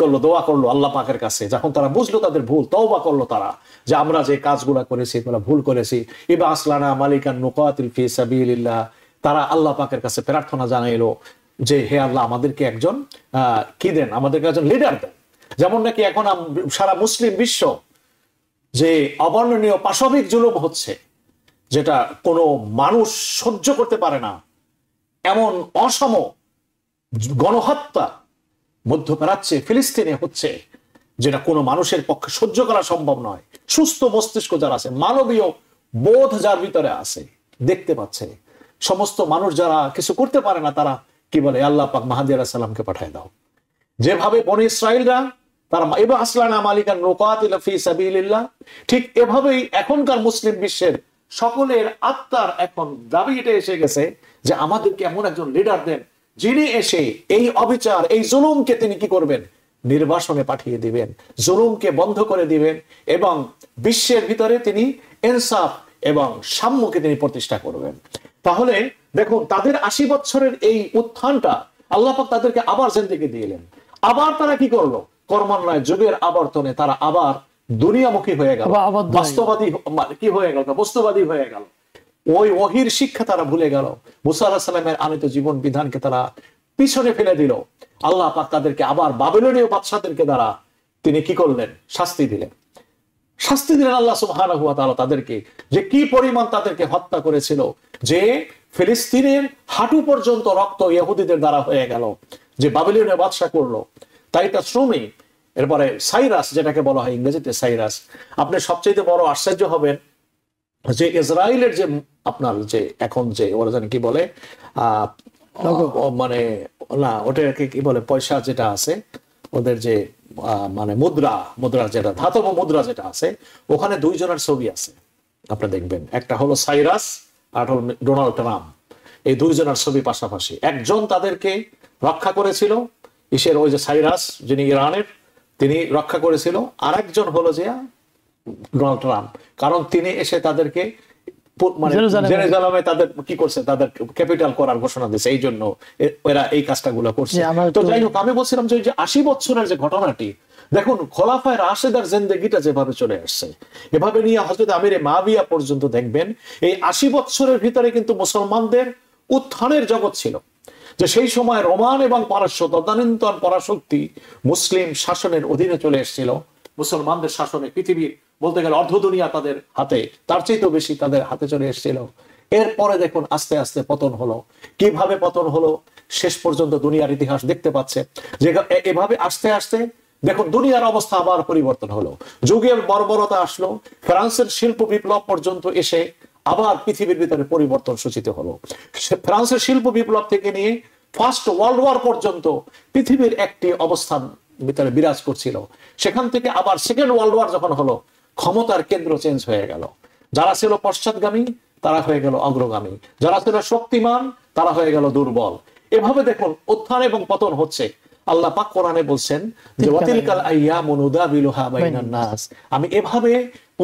করলো, দোয়া করলো আল্লাহ পাকের কাছে। যখন তারা বুঝলো তাদের ভুল, তওবা করলো তারা, যে আমরা যে কাজগুলো করেছি এগুলো ভুল করেছি। ইবা আসলানা মালিকান নুকাতিল ফি সাবিলিল্লাহ, তারা আল্লাহ পাকের কাছে প্রার্থনা জানাইলো যে হে আল্লাহ, আমাদেরকে একজন কি দেন, আমাদেরকে একজন লিডার দেন। যেমন নাকি এখন সারা মুসলিম বিশ্ব যে অবর্ণনীয় পাশবিক জুলুম হচ্ছে, যেটা কোনো মানুষ সহ্য করতে পারে না, এমন অসম গণহত্যা মধ্যপ্রাচ্যে ফিলিস্তিনে হচ্ছে, যেটা কোনো মানুষের পক্ষে সহ্য করা সম্ভব নয়। সুস্থ মস্তিষ্ক যারা আছে, মানবীয় বোধ যার ভিতরে আছে, দেখতে পাচ্ছে। সমস্ত মানুষ যারা কিছু করতে পারে না, তারা কি বলে, আল্লাহ পাক মাহদী আলাইহিস সালামকে পাঠিয়ে দাও। যেভাবে বনী ইসরাইলরা তারা ইবা আসলানা মালিকান নুকাতিল ফি সাবিলিল্লাহ, ঠিক এভাবেই এখনকার মুসলিম বিশ্বের সকলের আত্মার এখন দাবি এটা এসে গেছে যে আমাদেরকে এমন একজন লিডার দেন, যিনি এসে এই অবিচার, এই জুলুমকে তিনি কি করবেন, নির্বাসনে পাঠিয়ে দিবেন, জুলুমকে বন্ধ করে দিবেন, এবং বিশ্বের ভিতরে তিনি ইনসাফ এবং সাম্যকে তিনি প্রতিষ্ঠা করবেন। তাহলে দেখুন, তাদের 80 বছরের এই উত্থানটা আল্লাহ পাক তাদেরকে আবার জিন্দেগি দিলেন। আবার তারা কি করলো, কর্মান্বয় যুগের আবর্তনে তারা আবার দুনিয়ামুখী হয়ে গেল, বাস্তববাদী কি হয়ে গেল, বস্তুবাদী হয়ে গেল। ওই ওহির শিক্ষা তারা ভুলে গেল, মুসা আলাইহিস সালামের আনিত জীবন বিধানকে তারা পিছনে ফেলে দিল। আল্লাহ পাক তাদেরকে আবার বাবিলনীয় বাদশাদেরকে দ্বারা তিনি কি করলেন, শাস্তি দিলেন আল্লাহ সুবহানাহু ওয়া তাআলা তাদেরকে, যে কি পরিমাণ তাদেরকে হত্যা করেছিল, যে ফিলিস্তিনের হাঁটু পর্যন্ত রক্ত ইহুদিদের দ্বারা হয়ে গেল, যে বাবিলনীয় বাদশা করলো। তাই তা শ্রমী, এরপরে সাইরাস, যেটাকে বলা হয় ইংরেজিতে সাইরাস। আপনি সবচেয়ে বড় আশ্চর্য হবেন যে ইসরায়েলের যে আপনার যে এখন যে ওরা জানেন কি বলে, মানে না ওটাকে কি বলে, পয়সা যেটা আছে, ওদের যে মানে মুদ্রা যেটা ধাতব মুদ্রা যেটা আছে, ওখানে 2 জনের ছবি আছে আপনি দেখবেন। একটা হলো সাইরাস আর হলো ডোনাল্ড ট্রাম্প, এই 2 জনের ছবি পাশাপাশি। একজন তাদেরকে রক্ষা করেছিল, ওই যে সাইরাস যিনি ইরানের, তিনি রক্ষা করেছিল। আরেকজন হলো যে ডোনাল্ড ট্রাম্প, কারণ তিনি এসে তাদেরকে মানে জেরুজালেমে তাদের কি করছে, তাদের ক্যাপিটাল করার ঘোষণা দিয়েছে, এই জন্য এরা এই কাজটাগুলো করছে। তো যাই হোক, আমি বলছিলাম যে 80 বছরের যে ঘটনাটি, দেখুন খোলাফায়ে রাশেদার জিন্দেগিটা যেভাবে চলে আসছে, এভাবে নিয়ে হযরত আমিরে মাবিয়া পর্যন্ত দেখবেন, এই 80 বছরের ভিতরে কিন্তু মুসলমানদের উত্থানের জগৎ ছিল। যে সেই সময় রোমান এবং পারস্য তদানীন্তন পরাশক্তি মুসলিম শাসনের অধীনে চলে এসেছিল। মুসলমানদের শাসনে পৃথিবীর বলতে গেলে অর্ধ দুনিয়া তাদের হাতে, তার চেয়েও বেশি তাদের হাতে চলে এসেছিল। এরপরে দেখুন আস্তে আস্তে পতন হলো। কিভাবে পতন হলো শেষ পর্যন্ত দুনিয়ার ইতিহাস দেখতে পাচ্ছে যে এভাবে আস্তে আস্তে দেখুন দুনিয়ার অবস্থা আবার পরিবর্তন হলো। যুগের বর্বরতা আসলো, ফ্রান্সের শিল্প বিপ্লব পর্যন্ত এসে আবার পৃথিবীর ভিতরে পরিবর্তন সূচিত হলো। ফ্রান্সের শিল্প বিপ্লব থেকে নিয়ে ফার্স্ট ওয়ার্ল্ড ওয়ার পর্যন্ত পৃথিবীর একটি অবস্থান ভিতরে বিরাজ করছিল। সেখান থেকে আবার সেকেন্ড ওয়ার্ল্ড ওয়ার যখন হলো, ক্ষমতার কেন্দ্র চেঞ্জ হয়ে গেল। যারা ছিল পশ্চাৎগামী তারা হয়ে গেল অগ্রগামী, যারা ছিল শক্তিমান তারা হয়ে গেল দুর্বল। এভাবে দেখুন উত্থান এবং পতন হচ্ছে। আল্লাহ পাক কোরআনে বলছেন যে ওয়াতিলকাল আইয়ামু নুদাবিলুহা বাইনান নাস, আমি এভাবে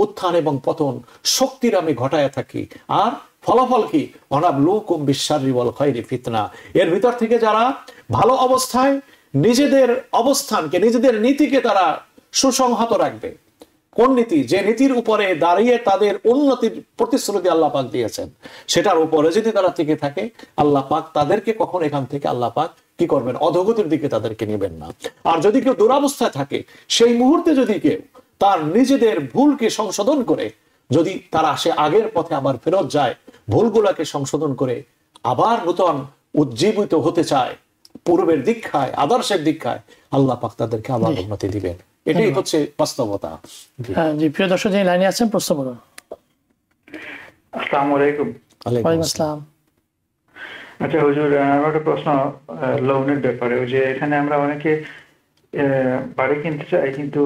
উত্থান এবং পতন শক্তির আমি ঘটায় থাকি। আর ফলাফল কি? ওয়ানাবলুকুম বিশ-শাররি ওয়াল খায়রি ফিতনা। এর ভিতর থেকে যারা ভালো অবস্থায় নিজেদের অবস্থানকে, নিজেদের নীতিকে তারা সুসংহত রাখবে। কোন নীতি? যে নীতির উপরে দাঁড়িয়ে তাদের উন্নতির প্রতিশ্রুতি আল্লাহ পাক দিয়েছেন, সেটার উপরে যদি তারা টিকে থাকে, আল্লাহ পাক তাদেরকে কখন এখান থেকে আল্লাহ পাক কি করবেন? অধোগতির দিকে তাদেরকে নেবেন না। আর যদি কেউ দুরবস্থায় থাকে, সেই মুহূর্তে যদি কেউ তার নিজেদের ভুলকে সংশোধন করে যদি তারা সে আগের পথে আবার ফেরত যায়, ভুলগুলাকে সংশোধন করে আবার নতুন উজ্জীবিত হতে চায়, পূর্বের দীক্ষায়, আদর্শের দীক্ষায়, আল্লাহ পাক তাদেরকে আবার উন্নতি দিবেন। এটাই হচ্ছে বাস্তবতা। জি, প্রিয় দর্শক যিনি লাইনে আছেন প্রশ্ন করুন। আসসালামু আলাইকুম। ওয়ালাইকুম আসসালাম। আচ্ছা হুজুর, আমার একটা প্রশ্ন লোনের ব্যাপারে। ওই যে এখানে আমরা অনেকে বাড়ি কিনতে চাই, কিন্তু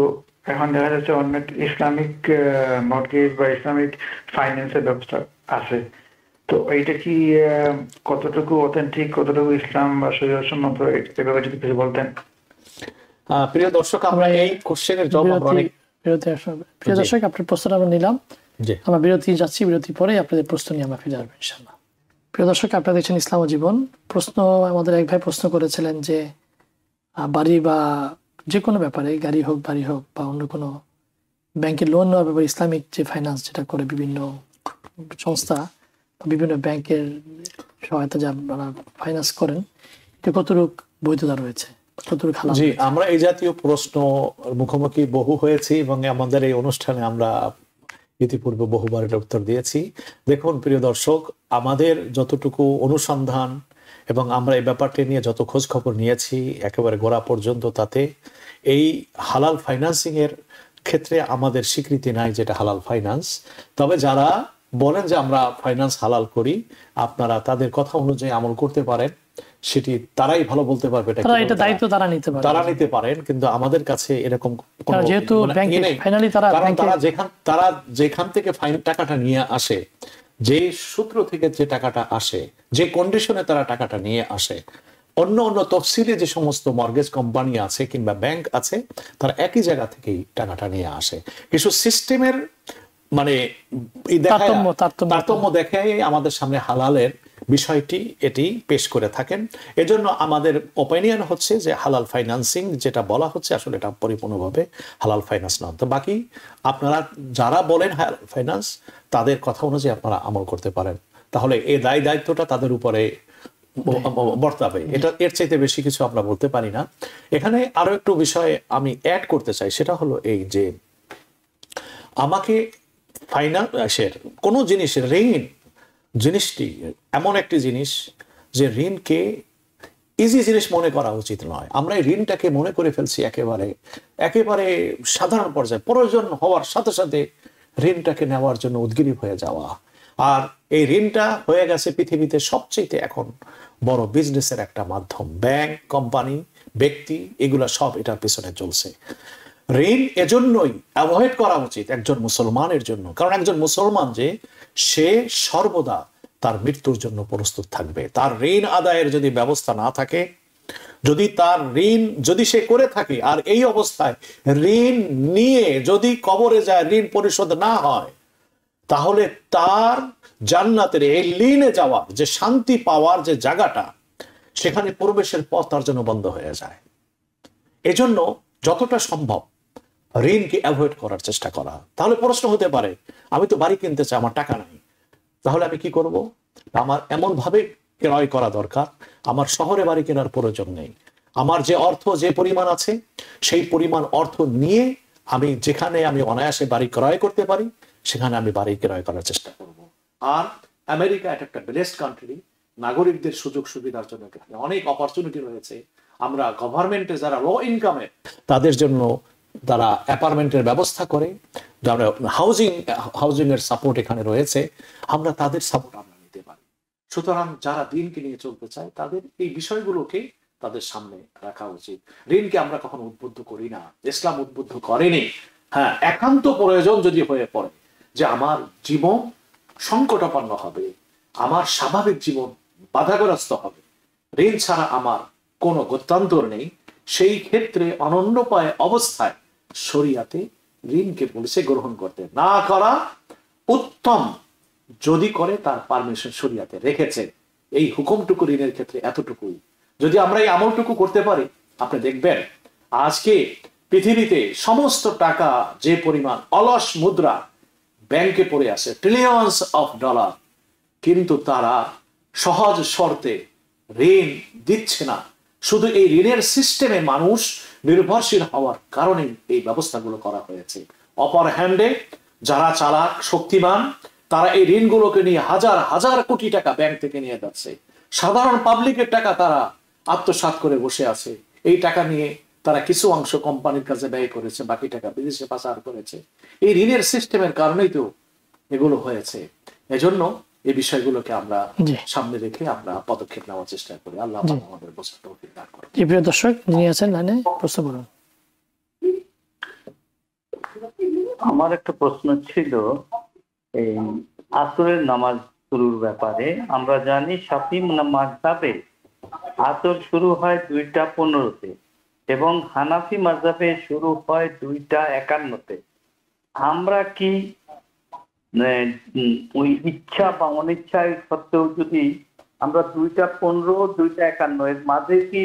এখন দেখা যাচ্ছে অনেক ইসলামিক মর্টগেজ বা ইসলামিক ফাইন্যান্সের ব্যবস্থা আছে। তো এইটা কি কতটুকু অথেন্টিক, কতটুকু ইসলাম বা শরীয়ত সম্মত, এভাবে যদি কিছু বলতেন। প্রিয় দর্শক, আমরা এই কোশ্চেনের জবাব অনেক প্রিয় দর্শক আপনার প্রশ্নটা আমরা নিলাম, আমরা বিরতি যাচ্ছি, বিরতি পরে আপনাদের প্রশ্ন নিয়ে আমরা ফিরে আসবো ইনশাআল্লাহ। প্রিয় দর্শক, আপনারা দেখছেন ইসলাম ও জীবন। প্রশ্ন আমাদের এক ভাই প্রশ্ন করেছিলেন যে বাড়ি বা যে কোনো ব্যাপারে, গাড়ি হোক, বাড়ি হোক বা অন্য কোনো ব্যাংকে লোন নেওয়ার ব্যাপারে ইসলামিক যে ফাইন্যান্স যেটা করে বিভিন্ন সংস্থা বা বিভিন্ন ব্যাংকের সহায়তা যা ফাইন্যান্স করেন, এটা কতটুকু বৈধতা রয়েছে? জি, আমরা এই জাতীয় প্রশ্ন মুখোমুখি বহু হয়েছি এবং আমাদের এই অনুষ্ঠানে আমরা ইতিপূর্বে বহুবার এর উত্তর দিয়েছি। দেখুন প্রিয় দর্শক, আমাদের যতটুকু অনুসন্ধান এবং আমরা এই ব্যাপারটি নিয়ে যত খোঁজ খবর নিয়েছি একেবারে গোড়া পর্যন্ত, তাতে এই হালাল ফাইন্যান্সিং এর ক্ষেত্রে আমাদের স্বীকৃতি নাই যেটা হালাল ফাইন্যান্স। তবে যারা বলেন যে আমরা ফাইন্যান্স হালাল করি, আপনারা তাদের কথা অনুযায়ী আমল করতে পারেন, সেটি তারাই ভালো বলতে পারবে, তারা নিতে পারেন। কিন্তু আমাদের কাছে এরকম তারা যেখান থেকে ফাইন টাকাটা নিয়ে আসে, যে সূত্র থেকে যে টাকাটা আসে, যে কন্ডিশনে তারা টাকাটা নিয়ে আসে, অন্য অন্য তফসিলে যে সমস্ত মর্গেজ কোম্পানি আছে কিংবা ব্যাংক আছে, তারা একই জায়গা থেকেই টাকাটা নিয়ে আসে। কিছু সিস্টেমের মানে তারতম্য দেখায় আমাদের সামনে হালালের বিষয়টি এটি পেশ করে থাকেন। এজন্য আমাদের ওপিনিয়ন হচ্ছে যে হালাল ফাইন্যান্সিং যেটা বলা হচ্ছে আসলে এটা পরিপূর্ণভাবে হালাল ফাইন্যান্স নয়। তো বাকি আপনারা যারা বলেন হালাল ফাইন্যান্স, তাদের কথা অনুযায়ী আপনারা আমল করতে পারেন, তাহলে এই দায়িত্বটা তাদের উপরে বর্তাবে। এটা এর চাইতে বেশি কিছু আমরা বলতে পারি না। এখানে আরো একটু বিষয় আমি অ্যাড করতে চাই, সেটা হলো এই যে আমাকে ফাইন্যান্সের কোনো জিনিসের ঋণ জিনিসটি এমন একটি জিনিস যে ঋণকে ইজি জিনিস মনে করা উচিত নয়। আমরা এই ঋণটাকে মনে করে ফেলছি একেবারে সাধারণ পর্যায়ে, প্রয়োজন হওয়ার সাথে সাথে ঋণটাকে নেওয়ার জন্য উদ্গ্রীব হয়ে যাওয়া। আর এই ঋণটা হয়ে গেছে পৃথিবীতে সবচেয়ে এখন বড় বিজনেসের একটা মাধ্যম। ব্যাংক, কোম্পানি ব্যক্তি, এগুলা সব এটার পেছনে চলছে। ঋণ এজন্যই অ্যাভয়েড করা উচিত একজন মুসলমানের জন্য, কারণ একজন মুসলমান যে সে সর্বদা তার মৃত্যুর জন্য প্রস্তুত থাকবে। তার ঋণ আদায়ের যদি ব্যবস্থা না থাকে, যদি তার ঋণ যদি সে করে থাকে আর এই অবস্থায় ঋণ নিয়ে যদি কবরে যায়, ঋণ পরিশোধ না হয়, তাহলে তার জান্নাতের এই লীনে যাওয়ার যে শান্তি পাওয়ার যে জায়গাটা, সেখানে প্রবেশের পথ তার জন্য বন্ধ হয়ে যায়। এজন্য যতটা সম্ভব ঋণকে অ্যাভয়েড করার চেষ্টা করা। তাহলে প্রশ্ন হতে পারে, আমি তো বাড়ি কিনতে চাই, আমার টাকা নাই, তাহলে আমি কি করব? আমার এমন ভাবে ক্রয় করা দরকার, আমার শহরে বাড়ি কেনার প্রয়োজন নেই, আমার যে অর্থ যে পরিমাণ আছে সেই পরিমাণ অর্থ নিয়ে আমি যেখানে আমি অনায়াসে বাড়ি ক্রয় করতে পারি সেখানে আমি বাড়ি ক্রয় করার চেষ্টা করব। আর আমেরিকা একটা ব্লেসড কান্ট্রি, নাগরিকদের সুযোগ সুবিধার জন্য অনেক অপরচুনিটি রয়েছে। আমরা গভর্নমেন্টে যারা লো ইনকামের তাদের জন্য তারা অ্যাপার্টমেন্টের ব্যবস্থা করে, যারা হাউজিং এর সাপোর্ট এখানে রয়েছে, আমরা তাদের সাপোর্ট আমরা নিতে পারি। সুতরাং যারা দিনকে নিয়ে চলতে চায় তাদের এই বিষয়গুলোকে তাদের সামনে রাখা উচিত। ঋণকে আমরা কখনো উদ্বুদ্ধ করি না, ইসলাম উদ্বুদ্ধ করেনি। হ্যাঁ, একান্ত প্রয়োজন যদি হয়ে পড়ে যে আমার জীবন সংকটাপন্ন হবে, আমার স্বাভাবিক জীবন বাধাগ্রস্ত হবে, ঋণ ছাড়া আমার কোনো গত্যন্তর নেই, সেই ক্ষেত্রে অনন্যপায় অবস্থায় শরিয়াতে ঋণকে বলেছে গ্রহণ করতে। না করা উত্তম, যদি করে তার পারমিশন শরিয়াতে রেখেছে। এই হুকুমটুকু ঋণের ক্ষেত্রে এতটুকুই। যদি আমরা এই আমলটুকু করতে পারি, আপনি দেখবেন আজকে পৃথিবীতে সমস্ত টাকা যে পরিমাণ অলস মুদ্রা ব্যাংকে পড়ে আছে, ট্রিলিয়নস অফ ডলার, কিন্তু তারা সহজ শর্তে ঋণ দিচ্ছে না। শুধু এই ঋণের সিস্টেমে মানুষ নির্ভরশীল হওয়ার কারণে এই ব্যবস্থাগুলো করা হয়েছে। অপর হ্যান্ডে যারা চালাক শক্তিমান, তারা এই ঋণগুলোকে নিয়ে হাজার হাজার কোটি টাকা ব্যাংক থেকে নিয়ে যাচ্ছে। সাধারণ পাবলিকের টাকা তারা আত্মসাৎ করে বসে আছে। এই টাকা নিয়ে তারা কিছু অংশ কোম্পানির কাছে ব্যয় করেছে, বাকি টাকা বিদেশে পাচার করেছে। এই ঋণের সিস্টেমের কারণেই তো এগুলো হয়েছে। এজন্য এই বিষয়গুলোকে আমরা সামনে রেখে আমরা পদক্ষেপ নেওয়ার চেষ্টা করি। আল্লাহ আমাদের বোঝার তৌফিক দান করুন। প্রিয় দর্শক, যিনি আছেন লাইনে, প্রশ্ন করুন। আমার একটা প্রশ্ন ছিল এই আসরের নামাজ শুরুর ব্যাপারে। আমরা জানি শাফি মাযহাবে আসর শুরু হয় 2:15-তে এবং হানাফি মাযহাবে শুরু হয় 2:51-তে। আমরা কি ওই ইচ্ছা বা অনিচ্ছায় সত্ত্বেও যদি আমরা 2:15, 2:51 এর মাঝে কি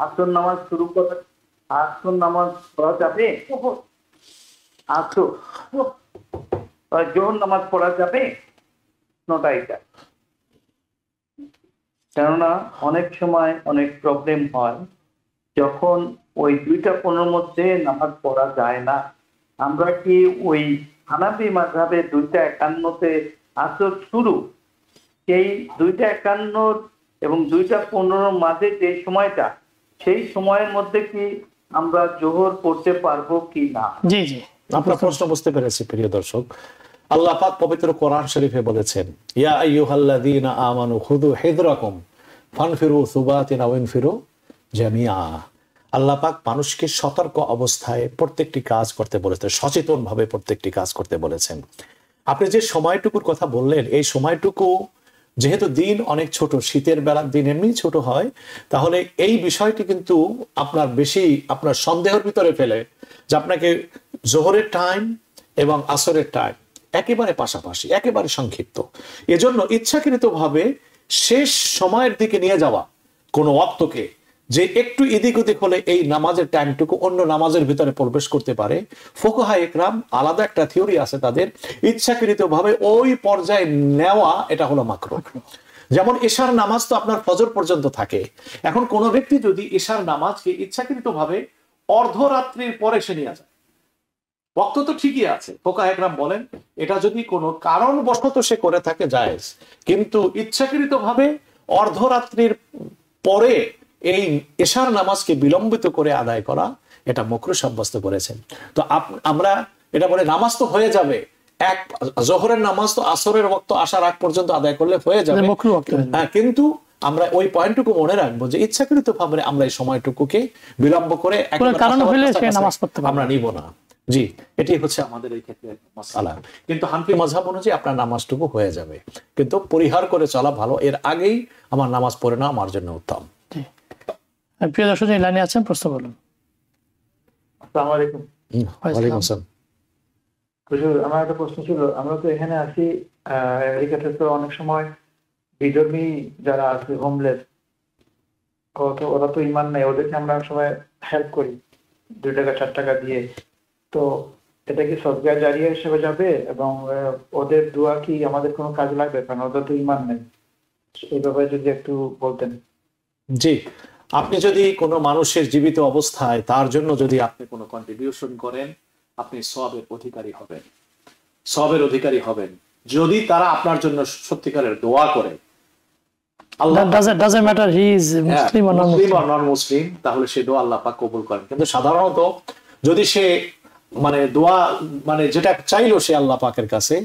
আসর নামাজ শুরু করে আসর নামাজ পড়া যাবে? আসর জোহর নামাজ পড়া যাবে? এটা কেননা অনেক সময় অনেক প্রবলেম হয়, যখন ওই 2:15 মধ্যে নামাজ পড়া যায় না, আমরা কি ওই হানাফি মাযহাবে 2:51-তে আসর শুরু, সেই 2:51 এবং 2:15 মাঝে যে সময়টা, সেই সময়ের মধ্যে কি আমরা জোহর পড়তে পারবো কি না? জি জি, আপনার প্রশ্ন বুঝতে পেরেছি প্রিয় দর্শক। আল্লাহ পাক পবিত্র কোরআন শরীফে বলেছেন, ইয়া আইয়ুহাল্লাযীনা আমানু খুযু হিযরাকুম ফানফিরু সুবাতিন আও ইনফিরু জামিআ। আল্লাহ পাক মানুষকে সতর্ক অবস্থায় প্রত্যেকটি কাজ করতে বলেছেন, সচেতন ভাবে প্রত্যেকটি কাজ করতে বলেছেন। আপনি যে সময়টুকুর কথা বললেন, এই সময়টুকু যেহেতু দিন অনেক ছোট, শীতের বেলার দিন এমনি ছোট হয়, তাহলে এই বিষয়টি কিন্তু আপনার বেশি আপনার সন্দেহের ভিতরে ফেলে যে আপনাকে জোহরের টাইম এবং আসরের টাইম একেবারে পাশাপাশি, একেবারে সংক্ষিপ্ত। এজন্য ইচ্ছাকৃতভাবে শেষ সময়ের দিকে নিয়ে যাওয়া কোনো ওয়াক্তকে, যে একটু এদিক ওদিক হলে এই নামাজের টাইমটুকু অন্য নামাজের ভিতরে প্রবেশ করতে পারে। ফুকাহা ইকরাম আলাদা একটা থিওরি আছে তাদের, ইচ্ছাকৃতভাবে ওই পর্যায়ে নেওয়া এটা হলো মাকরুহ। যেমন ঈশার নামাজ তো আপনার ফজর পর্যন্ত থাকে। এখন কোন ব্যক্তি যদি ঈশার নামাজকে ইচ্ছাকৃতভাবে অর্ধরাত্রির পরে সে নিয়ে যায়, ওয়াক্ত তো ঠিকই আছে, ফুকাহা ইকরাম বলেন এটা যদি কোনো কারণবশত সে করে থাকে জায়েজ, কিন্তু ইচ্ছাকৃতভাবে অর্ধরাত্রির পরে এই ঈশার নামাজকে বিলম্বিত করে আদায় করা এটা মাকরুহ সাব্যস্ত করেছেন। তো আমরা এটা বলে নামাজ তো হয়ে যাবে, জোহরের নামাজ তো আসরের ওয়াক্ত আসার আগ পর্যন্ত আদায় করলে হয়ে যাবে, কিন্তু আমরা ওই পয়েন্টটুকু মনে রাখবো যে ইচ্ছাকৃতভাবে আমরা এই সময়টুকুকে বিলম্ব করে কারণ হলে সে নামাজ পড়তে পারবে আমরা নিব না। জি, এটি হচ্ছে আমাদের এই ক্ষেত্রে মাসআলা। কিন্তু হানফি মাযহাব অনুযায়ী আপনার নামাজটুকু হয়ে যাবে, কিন্তু পরিহার করে চলা ভালো। এর আগেই আমার নামাজ পড়ে না আমার জন্য উত্তম। জি, প্রিয় দর্শক এই লাইনে আছেন, প্রশ্ন বলুন। আসসালামু আলাইকুম। ওয়ালাইকুম আসসালাম। হুজুর, আমার একটা প্রশ্ন ছিল, আমরা তো এখানে আছি আমেরিকাতে, তো অনেক সময় বিধর্মী যারা আছে, হোমলেস, ওরা তো ইমান নাই, ওদেরকে আমরা সময় হেল্প করি 2 টাকা 4 টাকা দিয়ে। তো এটা কি সদকা জারিয়া হিসেবে যাবে, এবং ওদের দোয়া কি আমাদের কোনো কাজে লাগবে, কারণ ওদের তো ইমান নেই? এই ব্যাপারে যদি একটু বলতেন। জি, আপনি যদি কোনো মানুষের জীবিত অবস্থায় তার জন্য যদি আপনি কোনো কন্ট্রিবিউশন করেন, আপনি সওয়াবের অধিকারী হবেন, সওয়াবের অধিকারী হবেন। যদি তারা আপনার জন্য সত্যিকারের দোয়া করে, আল্লাহ doesn't matter he is Muslim or non Muslim, তাহলে সে দোয়া আল্লাহ পাক কবুল করেন। কিন্তু সাধারণত যদি সে মানে দোয়া মানে যেটা চাইলো সে আল্লাহ পাকের কাছে,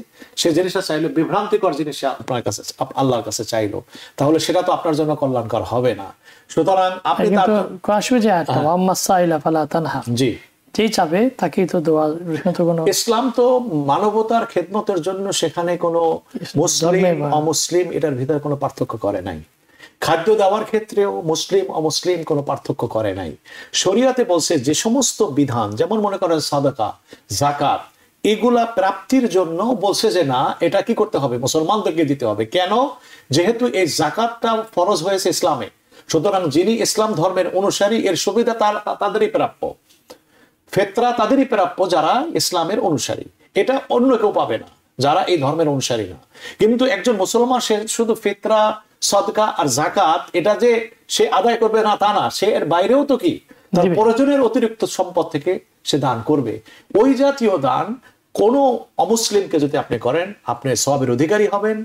সে জিনিসটা চাইলো বিভ্রান্তিকর জিনিস আপনার কাছে, আল্লাহর কাছে চাইলো, তাহলে সেটা তো আপনার জন্য কল্যাণকর হবে না। সুতরাং আপনি জি, যেই চাবে তাকেই তো দোয়া। ইসলাম তো মানবতার খেদমতের জন্য সেখানে কোনো মুসলিম অমুসলিম এটার ভিতরে কোনো পার্থক্য করে নাই। খাদ্য দেওয়ার ক্ষেত্রেও মুসলিম অমুসলিম কোনো পার্থক্য করে নাই। শরীয়তে বলছে যে সমস্ত বিধান, যেমন মনে করেন সাদাকা, যাকাত, এগুলা প্রাপ্তির জন্য বলছে যে না, এটা কি করতে হবে, মুসলমানদেরকে দিতে হবে। কেন? যেহেতু এই যাকাতটা ফরজ হয়েছে ইসলামে, সুতরাং যিনি ইসলাম ধর্মের অনুসারী এর সুবিধা তাদেরই প্রাপ্য, ফিতরা তাদেরই প্রাপ্য যারা ইসলামের অনুসারী। এটা অন্য কেউ পাবে না যারা এই ধর্মের অনুসারী না। কিন্তু একজন মুসলমান সে শুধু ফিতরা, সদকা আর যাকাত এটা যে সে আদায় করবে না তা না, সে এর বাইরেও তো কি তার প্রয়োজনের অতিরিক্ত সম্পদ থেকে সে দান করবে। ওই জাতীয় দান কোন অমুসলিমকে যদি আপনি করেন, আপনি সওয়াবের অধিকারী হবেন।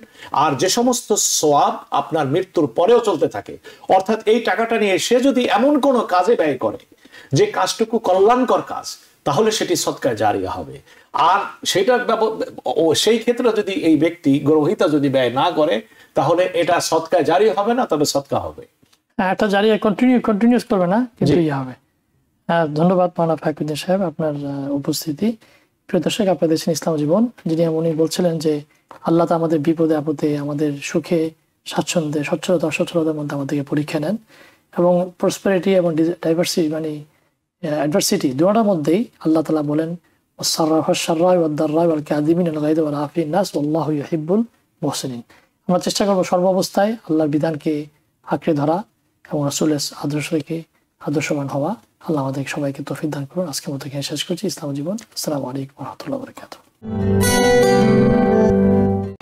আর যে সমস্ত সওয়াব আপনার মৃত্যুর পরেও চলতে থাকে, অর্থাৎ এই টাকাটা নিয়ে সে যদি এমন কোনো কাজে ব্যয় করে যে কাজটুকু কল্যাণকর কাজ, তাহলে সেটি সদকা জারিয়া হবে। আর সেটার সেই ক্ষেত্রে যদি এই ব্যক্তি গ্রহীতা যদি ব্যয় না করে, তাহলে এটা সদকা জারি হবে না, তবে সদকা হবে। এটা জারি কন্টিনিউস করবে না, কিন্তু ইয়ে হবে। ধন্যবাদ মাওলানা ফাখরুদ্দিন সাহেব আপনার উপস্থিতি। প্রিয় দর্শক, আপনাদের দেখছেন ইসলাম জীবন। যিনি উনি বলছিলেন যে আল্লাহ তো আমাদের বিপদে আপদে, আমাদের সুখে স্বাচ্ছন্দ্যে, সচ্ছলতা অসচ্ছলতার মধ্যে আমাদেরকে পরীক্ষা নেন, এবং প্রসপেরিটি এবং ডাইভার্সিটি মানে অ্যাডভার্সিটি দুটার মধ্যেই আল্লাহ তাআলা বলেন আমরা চেষ্টা করবো সর্বাবস্থায় আল্লাহর বিধানকে আঁকড়ে ধরা এবং রাসূলের আদর্শকে আদর্শবান হওয়া। আল্লাহ আমাদের সবাইকে তৌফিক দান করুন। আজকের মতো এখানে শেষ করছি। ইসলাম জীবন। আসসালামু আলাইকুম ওয়া রাহমাতুল্লাহি ওয়া বারাকাতুহু।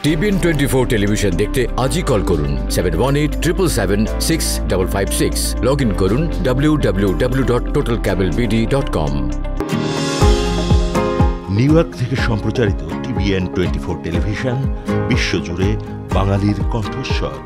TBN 24 টেলিভিশন দেখতে আজই কল করুন 7187776556। লগ ইন করুন www.totalcablebd.com। নিউ ইয়র্ক থেকে সম্প্রচারিত TBN 24 টেলিভিশন বিশ্বজুড়ে বাঙালির কণ্ঠস্বর।